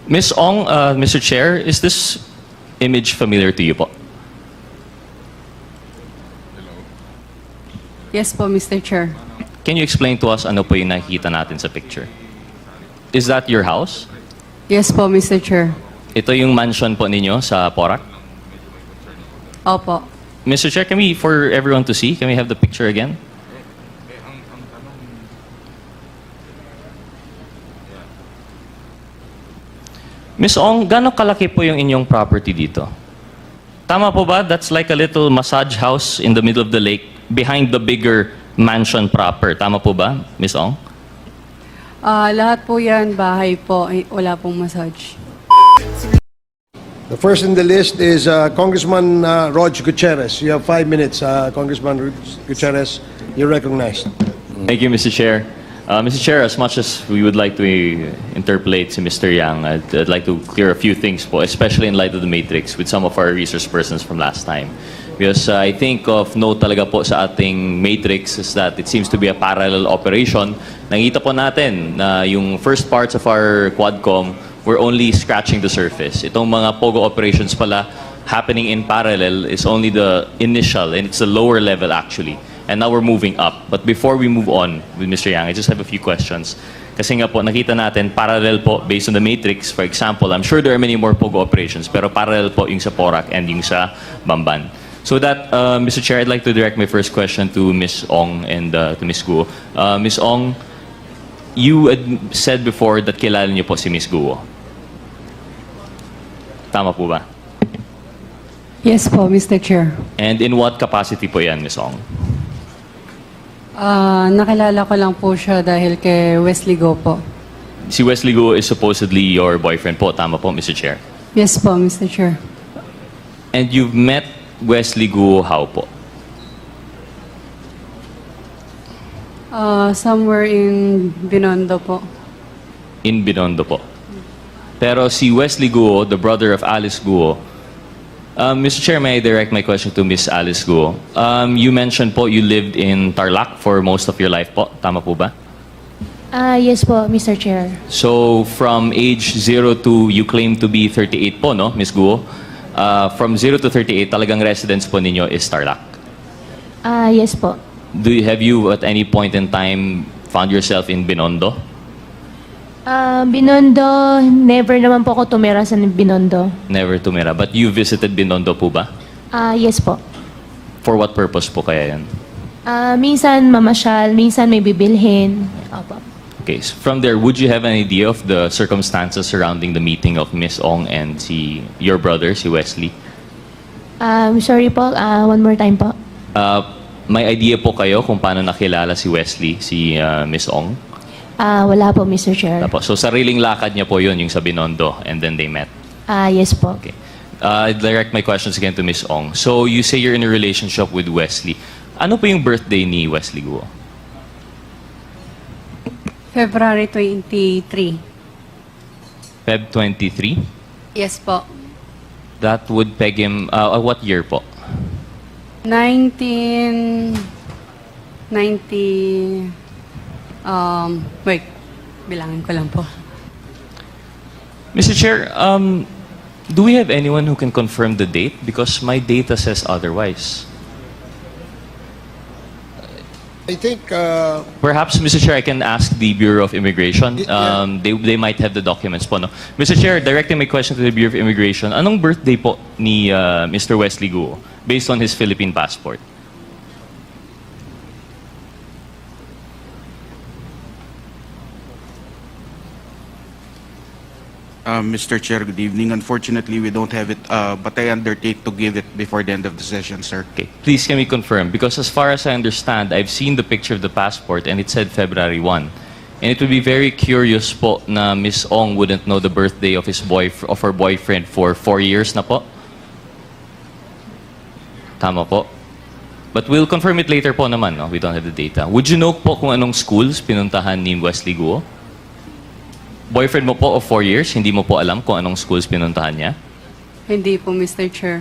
Miss Ong, Mr. Chair, is this image familiar to you po? Yes po, Mr. Chair. Can you explain to us ano po yung nakikita natin sa picture? Is that your house? Yes po, Mr. Chair. Ito yung mansion po ninyo sa Porac? Opo. Mr. Chair, can we, for everyone to see, can we have the picture again? Miss Ong, gaano kalaki po yung inyong property dito? Tama po ba? That's like a little massage house in the middle of the lake behind the bigger mansion proper. Tama po ba, Miss Ong? Lahat po yan, bahay po. Wala pong massage. The first in the list is Congressman Gutierrez. You have 5 minutes, Congressman Gutierrez. You're recognized. Thank you, Mr. Chair. Mr. Chair, as much as we would like to interpolate si Mr. Yang, I'd like to clear a few things po, especially in light of the matrix with some of our resource persons from last time. Because I think of note talaga po sa ating matrix is that it seems to be a parallel operation. Nakita po natin na yung first parts of our Quadcom were only scratching the surface. Itong mga Pogo operations pala happening in parallel is only the initial and it's the lower level actually. And now we're moving up. But before we move on with Mr. Yang, I just have a few questions. Kasi nga po, nakita natin, parallel po based on the matrix. For example, I'm sure there are many more Pogo operations, pero parallel po yung sa Porac and yung sa Bamban. So that, Mr. Chair, I'd like to direct my first question to Ms. Ong and to Ms. Guo. Ms. Ong, you had said before that kilala niyo po si Ms. Guo. Tama po ba? Yes po, Mr. Chair. And in what capacity po yan, Ms. Ong? Nakilala ko lang po siya dahil kay Wesley Guo po. Si Wesley Guo is supposedly your boyfriend po. Tama po, Mr. Chair. Yes po, Mr. Chair. And you've met Wesley Guo how po? Somewhere in Binondo po. In Binondo po. Pero si Wesley Guo, the brother of Alice Guo, Mr. Chair, may I direct my question to Miss Alice Guo? You mentioned po you lived in Tarlac for most of your life po. Tama po ba? Yes po, Mr. Chair. So from age 0 to, you claim to be 38 po, no, Miss Guo? From 0 to 38, talagang residence po ninyo is Tarlac. Yes po. Have you at any point in time found yourself in Binondo? Binondo, never naman po ako tumira sa Binondo. Never tumira. But you visited Binondo po ba? Yes po. For what purpose po kaya yan? Minsan mamasyal, minsan may bibilhin. Opo. Okay, so from there, would you have an idea of the circumstances surrounding the meeting of Miss Ong and your brother, si Wesley? Sorry po, one more time po. May idea po kayo kung paano nakilala si Wesley, si Miss Ong? Wala po, Mr. Chair. Tapos, so sariling lakad niya po yun, yung sa Binondo, and then they met. Yes po. Okay. I direct my questions again to Miss Ong. So you say you're in a relationship with Wesley. Ano po yung birthday ni Wesley Guo? February 23. Feb 23? Yes po. That would peg him, what year po? 1990... wait. Bilangin ko lang po. Mr. Chair, do we have anyone who can confirm the date? Because my data says otherwise. I think Perhaps, Mr. Chair, I can ask the Bureau of Immigration. They might have the documents po, no? Mr. Chair, directing my question to the Bureau of Immigration, anong birthday po ni Mr. Wesley Guo based on his Philippine passport? Mr. Chair, good evening. Unfortunately, we don't have it, but I undertake to give it before the end of the session, sir. Okay, please can we confirm? Because as far as I understand, I've seen the picture of the passport and it said February 1. And it would be very curious po na Miss Ong wouldn't know the birthday of her boyfriend for 4 years na po. Tama po. But we'll confirm it later po naman, no? We don't have the data. Would you know po kung anong schools pinuntahan ni Wesley Guo? Boyfriend mo po of 4 years, hindi mo po alam kung anong schools pinuntahan niya? Hindi po, Mr. Chair.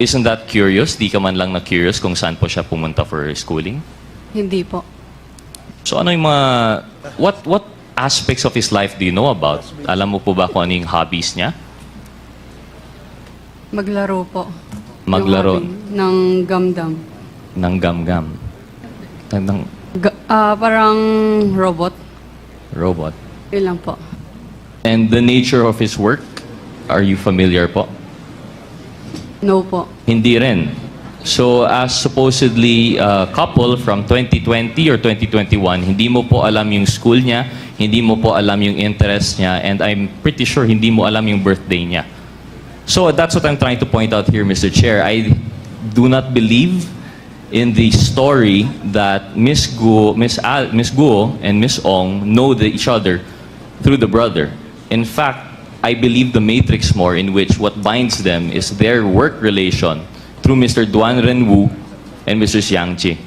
Isn't that curious? Di ka man lang na-curious kung saan po siya pumunta for schooling? Hindi po. So ano yung mga... What aspects of his life do you know about? Alam mo po ba kung ano yung hobbies niya? Maglaro po. Maglaro. Yung hobby ng gamdam. Ng gam-gam. Ng Parang robot. robot. Yun lang po. And the nature of his work, are you familiar po? No po. Hindi rin. So, as supposedly couple from 2020 or 2021, hindi mo po alam yung school niya, hindi mo po alam yung interest niya, and I'm pretty sure hindi mo alam yung birthday niya. So, that's what I'm trying to point out here, Mr. Chair. I do not believe in the story that Miss Guo and Miss Ong know each other through the brother. In fact, I believe the matrix more in which what binds them is their work relation through Mr. Duan Renwu and Mr. Xiang Chi.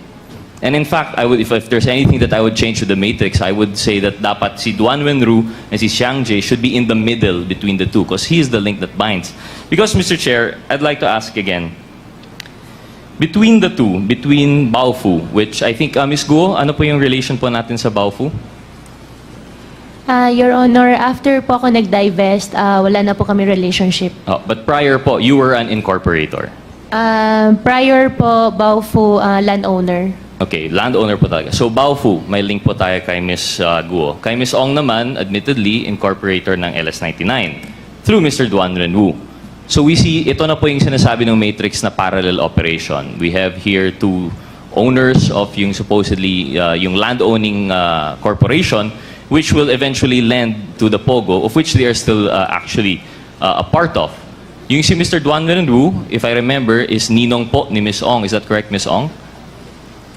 And in fact, I would, if there's anything that I would change to the matrix, I would say that dapat si Duan Renwu and si Xiang Chi should be in the middle between the two because he is the link that binds. Because, Mr. Chair, I'd like to ask again, between the two, between Baofu, which I think, Miss Guo, ano po yung relation po natin sa Baofu? Your Honor, after po ako nag-divest, wala na po kami relationship. Oh, but prior po, you were an incorporator. Prior po, Baofu, landowner. Okay, landowner po talaga. So, Baofu, may link po tayo kay Miss Guo. Kay Miss Ong naman, admittedly, incorporator ng LS99 through Mr. Duan Renwu. So, we see, ito na po yung sinasabi ng matrix na parallel operation. We have here two owners of yung supposedly, yung land-owning corporation, which will eventually lend to the Pogo, of which they are still actually a part of. Yung si Mr. Duan Renwu, if I remember, is ninong po ni Miss Ong. Is that correct, Miss Ong?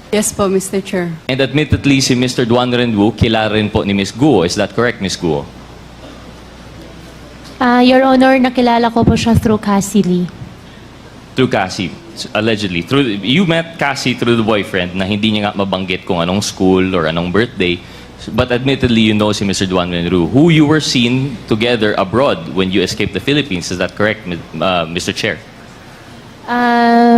Yes po, Mr. Chair. And admittedly, si Mr. Duan Renwu, kilala rin po ni Miss Guo. Is that correct, Miss Guo? Your Honor, nakilala ko po siya through Cassie Lee. Through Cassie, allegedly. You met Cassie through the boyfriend na hindi niya nga mabanggit kung anong school or anong birthday. But admittedly, you know si Mr. Duan Renwu, who you were seen together abroad when you escaped the Philippines. Is that correct, Mr. Chair?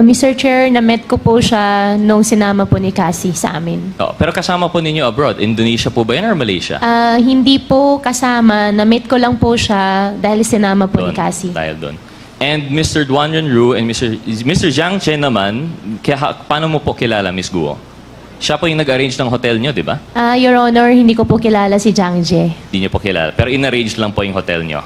Mr. Chair, na-met ko po siya nung sinama po ni Cassie sa amin. Oh, pero kasama po ninyo abroad. Indonesia po ba yan or Malaysia? Hindi po kasama, na-meet ko lang po siya dahil sinama po ni Cassie. Dahil doon. And Mr. Duan Renwu and Mr. Jiang Chen naman, paano mo po kilala, Miss Guo? Siya po yung nag-arrange ng hotel nyo, di ba? Your Honor, hindi ko po kilala si Jiang Jie. Hindi nyo po kilala. Pero in-arrange lang po yung hotel nyo.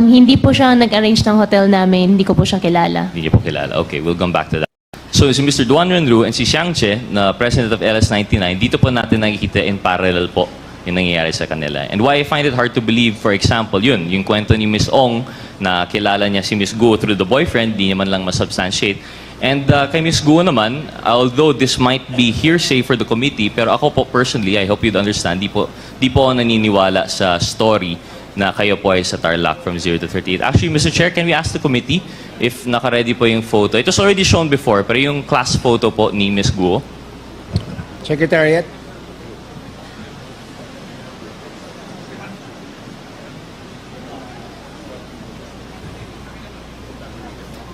Hindi po siya nag-arrange ng hotel namin, hindi ko po siya kilala. Hindi niyo po kilala. Okay, we'll come back to that. So, si Mr. Duan Renwu and si Xiang Che, na president of LS99, dito po natin nakikita in parallel po yung nangyayari sa kanila. And why I find it hard to believe, for example, yung kwento ni Miss Ong na kilala niya si Miss Guo through the boyfriend, di naman lang masubstantiate. And kay Miss Guo naman, although this might be hearsay for the committee, pero ako po personally, I hope you'd understand, di po ako naniniwala sa story na kayo po ay sa Tarlac from 0 to 38. Actually, Mr. Chair, can we ask the committee if naka-ready po yung photo? It was already shown before, pero yung class photo po ni Miss Guo. Secretariat.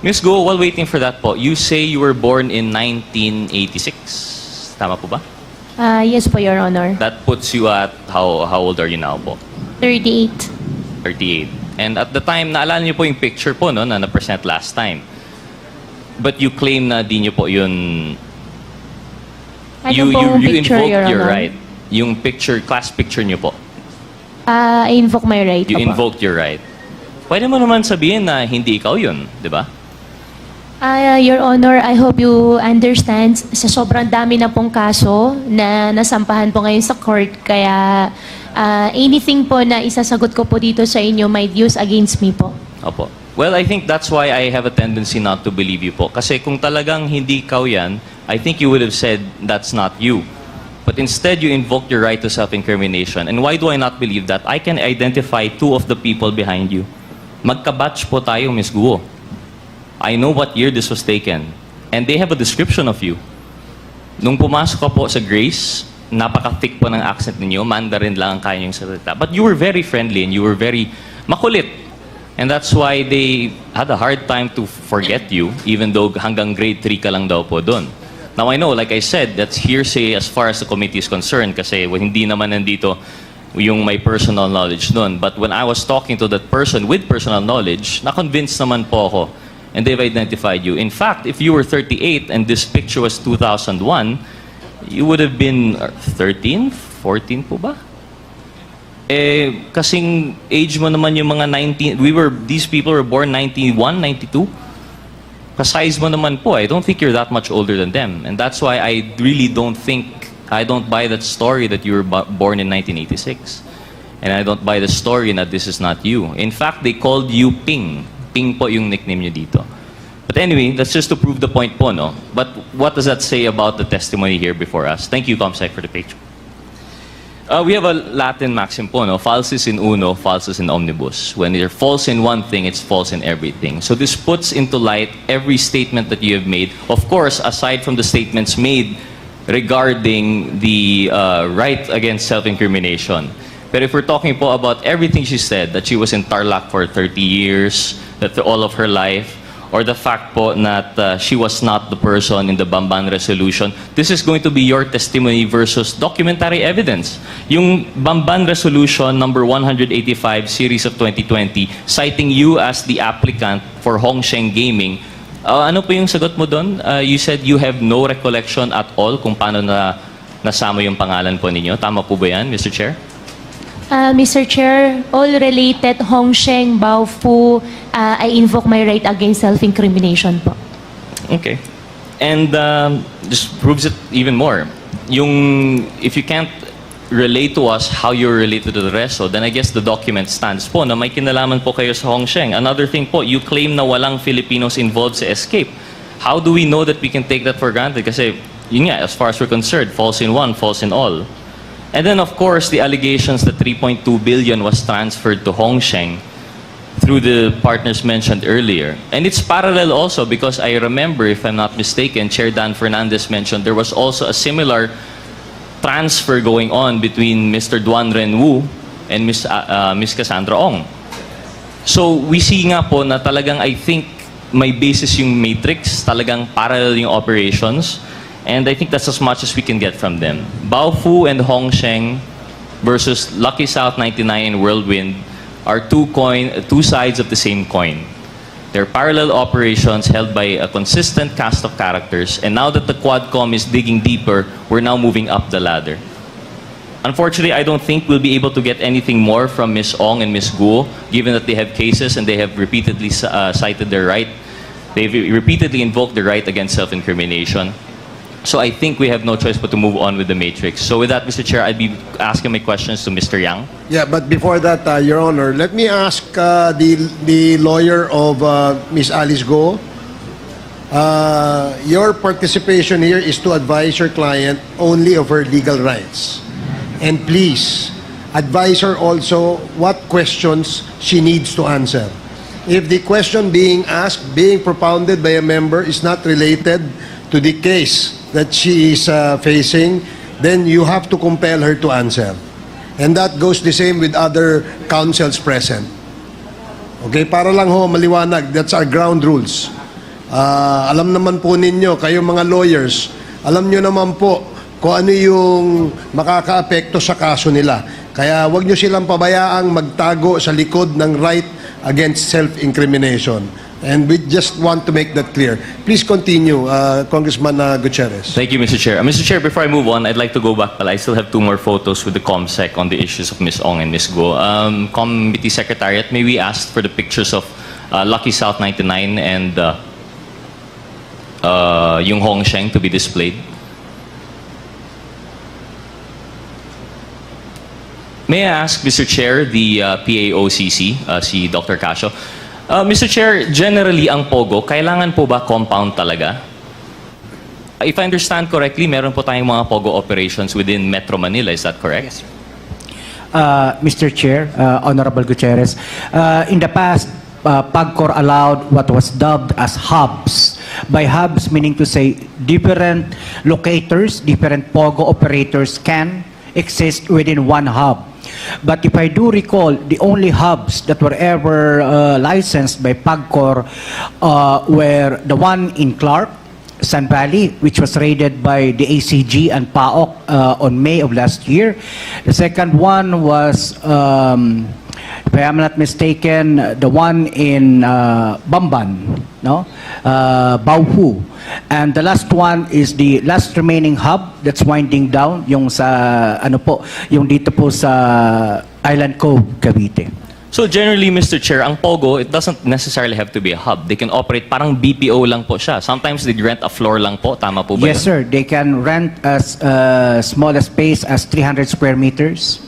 Miss Guo, while waiting for that po, you say you were born in 1986. Tama po ba? Yes po, Your Honor. That puts you at, how old are you now po? 38. 38. And at the time, naalala niyo po yung picture po no, na na-present last time. But you claim na di niyo po yun... Ano pong picture, invoked Your your Honor? right. Yung picture, class picture niyo po. I invoke my right. You Opo. invoked your right. Pwede mo naman sabihin na hindi ikaw yun, di ba? Your Honor, I hope you understand, sa sobrang dami na pong kaso na nasampahan po ngayon sa court, kaya anything po na isasagot ko po dito sa inyo might use against me po. Opo. Well, I think that's why I have a tendency not to believe you po. Kasi kung talagang hindi ikaw yan, I think you would have said that's not you. But instead, you invoked your right to self-incrimination. And why do I not believe that? I can identify two of the people behind you. Magkabatch po tayo, Miss Guo. I know what year this was taken. And they have a description of you. Nung pumasok ka po sa Grace, napaka-thick po ng accent ninyo, Mandarin lang ang kaya niyong salita. But you were very friendly and you were very makulit. And that's why they had a hard time to forget you, even though hanggang grade 3 ka lang daw po doon. Now I know, like I said, that's hearsay as far as the committee is concerned kasi hindi naman nandito yung may personal knowledge nun. But when I was talking to that person with personal knowledge, na-convinced naman po ako. And they've identified you. In fact, if you were 38 and this picture was 2001, you would have been 13, 14 po ba? Eh, kasing age mo naman yung mga 19, these people were born 91, 92. Kasize mo naman po, I don't think you're that much older than them. And that's why I really don't buy that story that you were born in 1986. And I don't buy the story that this is not you. In fact, they called you Ping. Ping po yung nickname nyo dito. But anyway, that's just to prove the point po, no? But what does that say about the testimony here before us? Thank you, Comsec, for the picture. We have a Latin maxim po, no? Falsis in uno, falsis in omnibus. When you're false in one thing, it's false in everything. So this puts into light every statement that you have made. Of course, aside from the statements made regarding the right against self-incrimination. But if we're talking po about everything she said, that she was in Tarlac for 30 years, that all of her life, or the fact po that she was not the person in the Bamban resolution, this is going to be your testimony versus documentary evidence. Yung Bamban resolution number 185 series of 2020, citing you as the applicant for Hongsheng Gaming, ano po yung sagot mo doon? You said you have no recollection at all kung paano nasama yung pangalan po ninyo. Tama po ba yan, Mr. Chair? Mr. Chair, all related Hongsheng, Baofu, I invoke my right against self-incrimination po. Okay. And just proves it even more. If you can't relate to us how you're related to the resto, then I guess the document stands po na may kinalaman po kayo sa Hongsheng. Another thing po, you claim na walang Filipinos involved sa escape. How do we know that we can take that for granted? Kasi, yun nga, as far as we're concerned, false in one, false in all. And then, of course, the allegations that 3.2 billion was transferred to Hongsheng through the partners mentioned earlier. And it's parallel also because I remember, if I'm not mistaken, Chair Dan Fernandez mentioned there was also a similar transfer going on between Mr. Duan Renwu and Miss Cassandra Ong. So, we see nga po na talagang I think may basis yung matrix, talagang parallel yung operations. And I think that's as much as we can get from them. Baofu and Hongsheng versus Lucky South 99 and Whirlwind are two sides of the same coin. They're parallel operations held by a consistent cast of characters. And now that the Quadcom is digging deeper, we're now moving up the ladder. Unfortunately, I don't think we'll be able to get anything more from Miss Ong and Miss Guo, given that they have cases and they have repeatedly cited their right. They've repeatedly invoked the right against self-incrimination. So I think we have no choice but to move on with the matrix. So with that, Mr. Chair, I'd be asking my questions to Mr. Yang. Yeah, but before that, Your Honor, let me ask the lawyer of Miss Alice Guo. Your participation here is to advise your client only of her legal rights. And please, advise her also what questions she needs to answer. If the question being asked, being propounded by a member is not related to the case that she is facing, then you have to compel her to answer. And that goes the same with other counsels present. Okay, para lang ho maliwanag, that's our ground rules. Alam naman po ninyo, kayong mga lawyers, alam nyo naman po kung ano yung makakaapekto sa kaso nila. Kaya wag nyo silang pabayaang magtago sa likod ng right against self-incrimination. And we just want to make that clear. Please continue, Congressman Gutierrez. Thank you, Mr. Chair. Mr. Chair, before I move on, I'd like to go back, but I still have two more photos with the ComSec on the issues of Ms. Ong and Ms. Guo. Committee Secretariat, may we ask for the pictures of Lucky South 99 and yung Hongsheng to be displayed? May I ask, Mr. Chair, the PAOCC, si Dr. Casio, Mr. Chair, generally ang Pogo, kailangan po ba compound talaga? If I understand correctly, meron po tayong mga Pogo operations within Metro Manila, is that correct? Yes. Mr. Chair, Honorable Gutierrez, in the past, PAGCOR allowed what was dubbed as hubs. By hubs, meaning to say different locators, different Pogo operators can exist within one hub. But if I do recall, the only hubs that were ever licensed by PAGCOR were the one in Clark Sun Valley, which was raided by the ACG and PAOK on May of last year. The second one was, if I am not mistaken, the one in Bamban, no? Bauhu. And the last one is the last remaining hub that's winding down, yung sa, ano po, yung dito po sa Island Cove, Cavite. So generally, Mr. Chair, ang Pogo, it doesn't necessarily have to be a hub. They can operate parang BPO lang po siya. Sometimes they rent a floor lang po. Tama po ba Yes, yun? sir. They can rent as small a space as 300 square meters.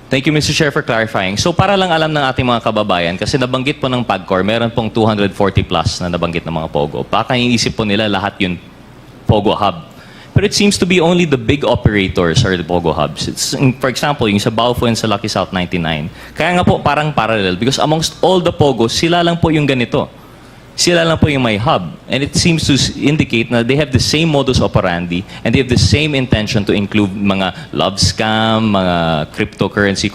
Thank you, Mr. Chair, for clarifying. So para lang alam ng ating mga kababayan, kasi nabanggit po ng PAGCOR, meron pong 240 plus na nabanggit ng mga Pogo. Baka iniisip po nila lahat yun Pogo hub. But it seems to be only the big operators are the Pogo hubs. It's, for example, yung sa Baufo and sa Lucky South 99. Kaya nga po parang parallel because amongst all the Pogos, sila lang po yung ganito. Sila lang po yung may hub. And it seems to indicate na they have the same modus operandi and they have the same intention to include mga love scam, mga cryptocurrency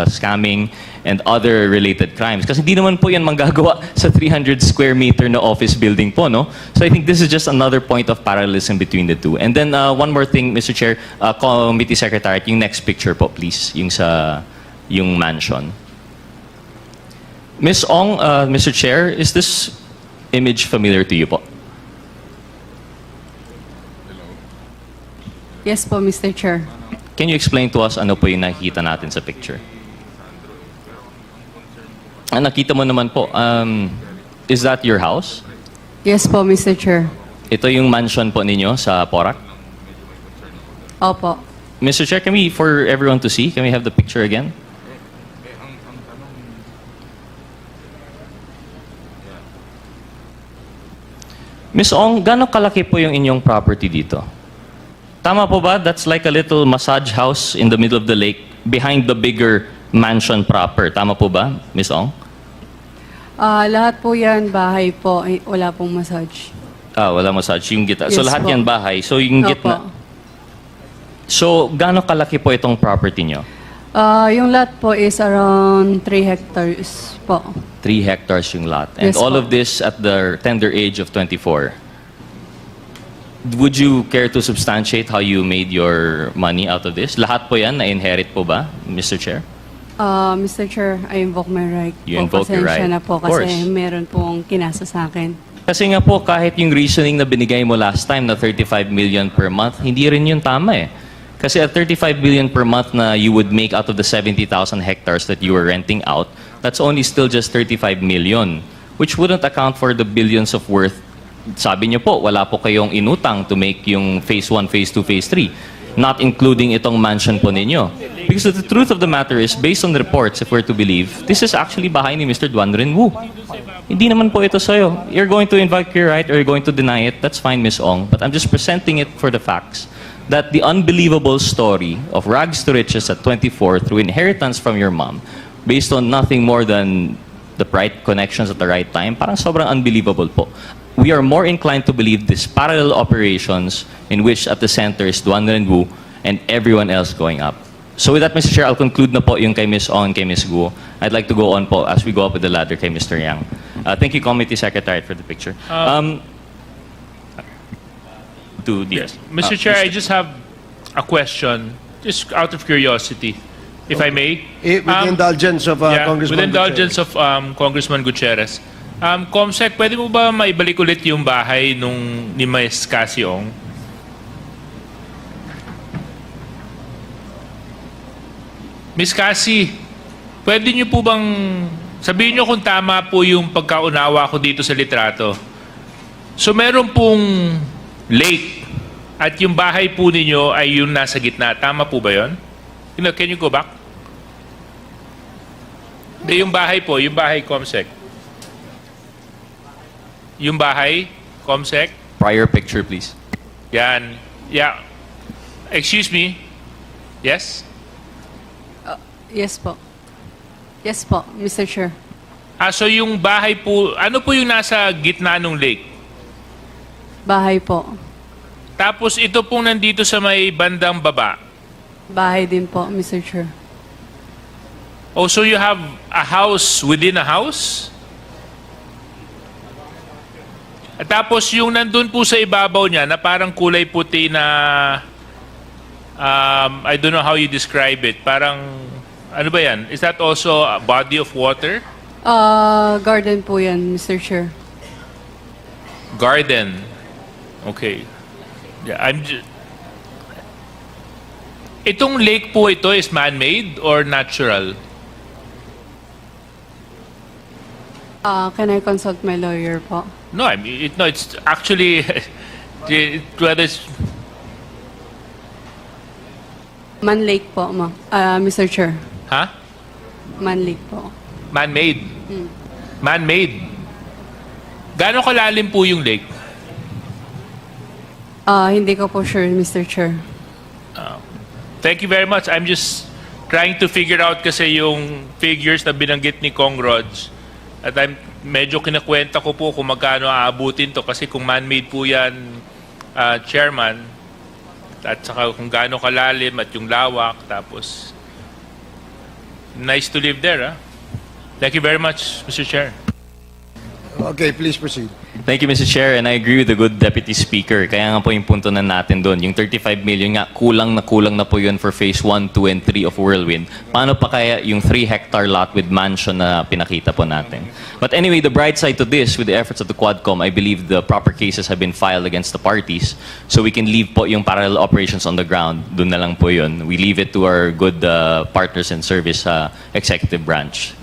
scamming, and other related crimes. Kasi di naman po yan manggagawa sa 300 square meter na office building po, no? So I think this is just another point of parallelism between the two. And then one more thing, Mr. Chair, Committee Secretariat, yung next picture po, please. Yung mansion. Ms. Ong, Mr. Chair, is this image familiar to you po? Yes po, Mr. Chair. Can you explain to us ano po yung nakikita natin sa picture? Nakita mo naman po, is that your house? Yes po, Mr. Chair. Ito yung mansion po ninyo sa Porac? Opo. Mr. Chair, can we, for everyone to see, can we have the picture again? Ms. Ong, gano'ng kalaki po yung inyong property dito? Tama po ba? That's like a little massage house in the middle of the lake behind the bigger mansion proper. Tama po ba, Ms. Ong? Lahat po yan, bahay po. Ay, wala pong massage. Wala massage. Yung gitna. So Yes lahat po. yan bahay. So yung Opo. gitna. So gano'ng kalaki po itong property nyo? Yung lot po is around 3 hectares po. 3 hectares yung lot. And Yes all po. of this at the tender age of 24. Would you care to substantiate how you made your money out of this? Lahat po yan na-inherit po ba, Mr. Chair? Mr. Chair, I invoke my right. You po. invoke your Pasensya right. na po Of course. kasi meron pong kinasa sa akin. Kasi nga po, kahit yung reasoning na binigay mo last time na 35 million per month, hindi rin yun tama eh. Kasi at 35 billion per month na you would make out of the 70,000 hectares that you were renting out, that's only still just 35 million, which wouldn't account for the billions of worth. Sabi niyo po, wala po kayong inutang to make yung phase 1, phase 2, phase 3, not including itong mansion po ninyo. Because the truth of the matter is, based on the reports, if we're to believe, this is actually bahay ni Mr. Duan Renwu. Hindi naman po ito sa'yo. You're going to invoke your right or you're going to deny it, that's fine, Ms. Ong. But I'm just presenting it for the facts that the unbelievable story of rags to riches at 24 through inheritance from your mom, based on nothing more than the right connections at the right time, parang sobrang unbelievable po. We are more inclined to believe these parallel operations in which at the center is Duan Renwu and everyone else going up. So with that, Mr. Chair, I'll conclude na po yung kay Ms. Ong, kay Ms. Guo. I'd like to go on po as we go up with the ladder kay Mr. Yang. Thank you, Committee Secretary, for the picture. Yes. Mr. Chair, I just have a question, just out of curiosity, if I may. With the indulgence of Congressman with indulgence of Congressman Gutierrez. Comsec, pwede mo ba maibalik ulit yung bahay ni Miss Cassandra Ong? Miss Cassie, pwede niyo po bang sabihin niyo kung tama po yung pagkaunawa ko dito sa litrato? So meron pong lake at yung bahay po ninyo ay yung nasa gitna. Tama po ba yun? Can you go back? Hindi, yung bahay po, yung bahay, Comsec. Yung bahay, Comsec. Prior picture, please. Yan. Yeah. Excuse me. Yes? Yes po. Yes po, Mr. Chair. So yung bahay po, ano po yung nasa gitna ng lake? Bahay po. Tapos ito pong nandito sa may bandang baba. Bahay din po, Mr. Chair. Oh, so you have a house within a house? At tapos yung nandun po sa ibabaw niya na parang kulay puti na I don't know how you describe it. Parang ano ba yan? Is that also a body of water? Garden po yan, Mr. Chair. Garden. Okay. Yeah, itong lake po ito is man-made or natural? Can I consult my lawyer po? No, I mean, it's actually whether it's Man Lake po, Mr. Chair. huh? Man Lake po. Man-made. Man-made. Gaano kalalim po yung lake? Hindi ko po sure, Mr. Chair. Thank you very much. I'm just trying to figure out kasi yung figures na binanggit ni Kong Rods. At medyo kinakwenta ko po kung magkano aabutin to kasi kung man-made po yan, Chairman, at saka kung gaano kalalim at yung lawak, tapos nice to live there, ah. Thank you very much, Mr. Chair. Okay, please proceed. Thank you, Mr. Chair, and I agree with the good Deputy Speaker. Kaya nga po yung punto na natin doon, yung 35 million nga, kulang na po yun for phase 1, 2, and 3 of Whirlwind. Paano pa kaya yung 3-hectare lot with mansion na pinakita po natin? But anyway, the bright side to this, with the efforts of the Quadcom, I believe the proper cases have been filed against the parties, so we can leave po yung parallel operations on the ground. Doon na lang po yun. We leave it to our good partners in service executive branch.